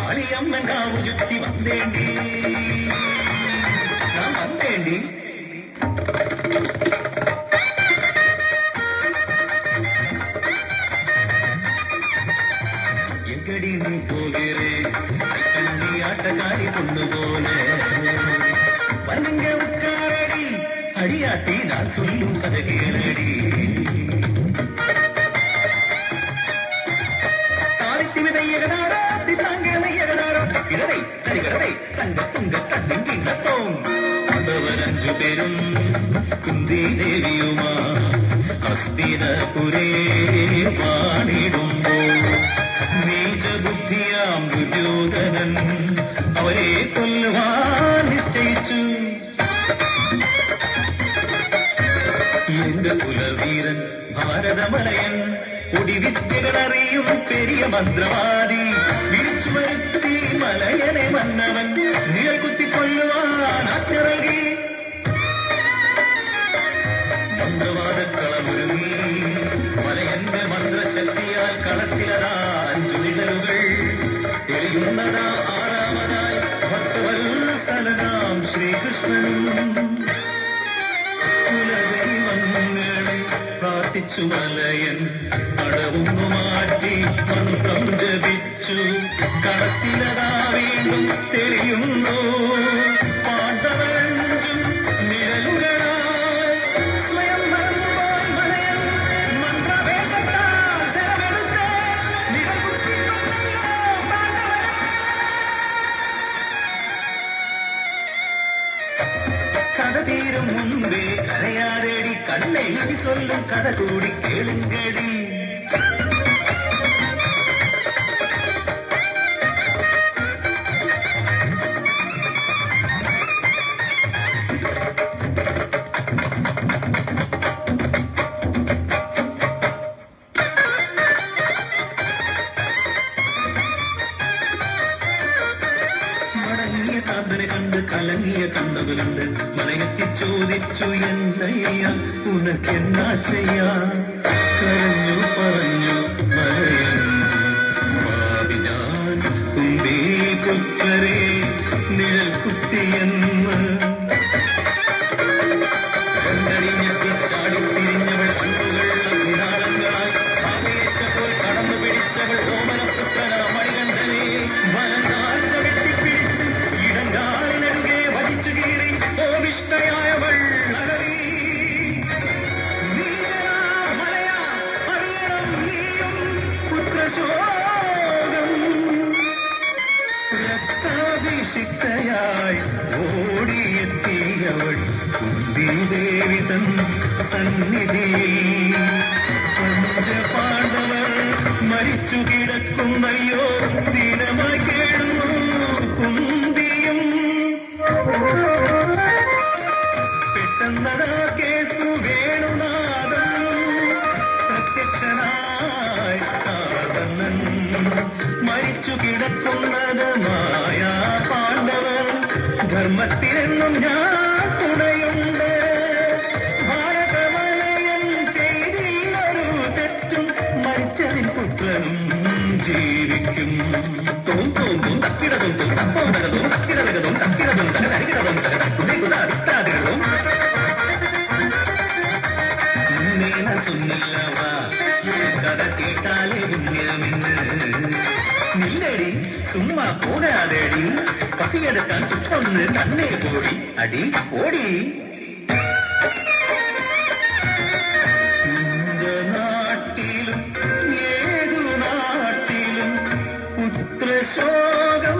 കാളിയമ്മൻ കാവു ചുറ്റി വന്നേണ്ടി ഞാൻ വന്നേണ്ടി. എങ്കടി നീ പോകേറേ കണ്ണി ആട്ടക്കാരി കൊണ്ടുപോലെ വന്നുങ്ക ഉட்காரடி அடியாட்டி நான் சொல்லும் கதை கேளடி. தாரித்தி விதையகதாரோ தித்தாங்கதையகதாரோ கிடதை தரிகடதை தங்க துங்க தத்தின் கிண்ணத்தோம் அவர் 5 பேரும் குந்தி தேவியுமா ഹസ്തിനപുരേ പാടിടുമ്പോൾ നീചബുദ്ധിയാം ദുര്യോധനൻ അവരെ കൊല്ലുവാൻ നിശ്ചയിച്ചു. എന്റെ കുലവീരൻ ഭാരതമലയൻ ഒടിവിദ്യകളറിയും പെരിയ മന്ത്രവാദി വിളിച്ചു വരുത്തി മലയനെ മന്നവൻ നിഴൽ കുത്തിക്കൊല്ലുവാൻ ആജ്ഞ നൽകി. മന്ത്രവാദക്കളമൊരുങ്ങി മലയന്റെ മന്ത്രശക്തിയാൽ കളത്തിലതാ 5 നിഴലുകൾ തെളിയുന്നതാ 6ാമതായി ഭക്തവത്സലനാം ശ്രീകൃഷ്ണനും. കുലദൈവങ്ങളെ പ്രാർത്ഥിച്ചു മലയൻ കടവുന്നു മാറ്റി മന്ത്രം ജപിച്ചു. കളത്തിലതാ വീണ്ടും തെളിയുന്നു പാണ്ഡവരഞ്ചും നിഴലുകളായി. സ്വയം മറന്നുപോയി മലയൻ മന്ത്രവേഷത്താൽ ശരമെടുത്ത് നിഴൽ കുത്തിക്കൊന്നല്ലോ പാണ്ഡവരെ. കഥ തീരും മുൻപേ കരയാരേടി കണ്ണെഴുതി சொல்லும் കഥ കൂടി കേളുങ്കടി. മടങ്ങിയ കാന്തനെ കണ്ട് കലങ്ങിയ കണ്ണുകളുണ്ട് മലയെത്തി ചോദിച്ചു എന്തയ്യ ഉനക്കെന്നാ ചെയ്യാ. കരഞ്ഞു പറഞ്ഞു മലയൻ ഭാവി ഞാൻ കുന്തീ പുത്രരെ നിഴൽ കുത്തിയെന്ന്. ചാടിത്തിരിഞ്ഞവൾ കണ്ണുകൾ നിരാളങ്ങളായി ഭാവിയേറ്റപ്പോൾ കടന്നു പിടിച്ചവൾ ഓമനപുത്രന മണികണ്ഠനെ വലങ്കാഴ്ച വെട്ടിപ്പിടിച്ചു ഇടങ്കാലിനടുകെ വലിച്ചു കീറി ഓവിഷ്ടയായവൾ അലറി. മലയാ അറിയണം നീയും പുത്രശോകം. രക്താഭിഷിക്തയായി ഓടിയെത്തിയവൾ കുന്തിദേവി തൻ സന്നിധിയിൽ. പഞ്ചപാണ്ഡവർ മരിച്ചു കിടക്കുന്നയ്യോ ദിനമായി കേടുന്നു കുന്തിയും. പെട്ടെന്നതാ കേട്ടു വേണുനാഥൻ പ്രത്യക്ഷനായി കാതന്നൻ. മരിച്ചു കിടക്കുന്നത് മായാ പാണ്ഡവർ ധർമ്മത്തിലെന്നും ഞാൻ തുണയുണ്ട്. ഭാരതമലയൻ ചെയ്തില്ലൊരു തെറ്റും മരിച്ചതിൻ പുത്രനും ജീവിക്കും. തോം തോം തോം തക്കിടതും തോം തപ്പോതകതും തക്കിടതകതും തക്കിടതും തകതരികിടതും തകതക്കുതികുതാദിത്താദികളും നേന സുന്നില്ലവാ കഥ കേട്ടാലേ പുണ്യമെന്ന്. നില്ലടി സുമ്മാ പോകാതെടി പസിയെടുക്കാൻ ചുറ്റൊന്ന് തന്നെ പോടി അടി ഓടി. നാട്ടിലും ഏതു നാട്ടിലും പുത്രശോകം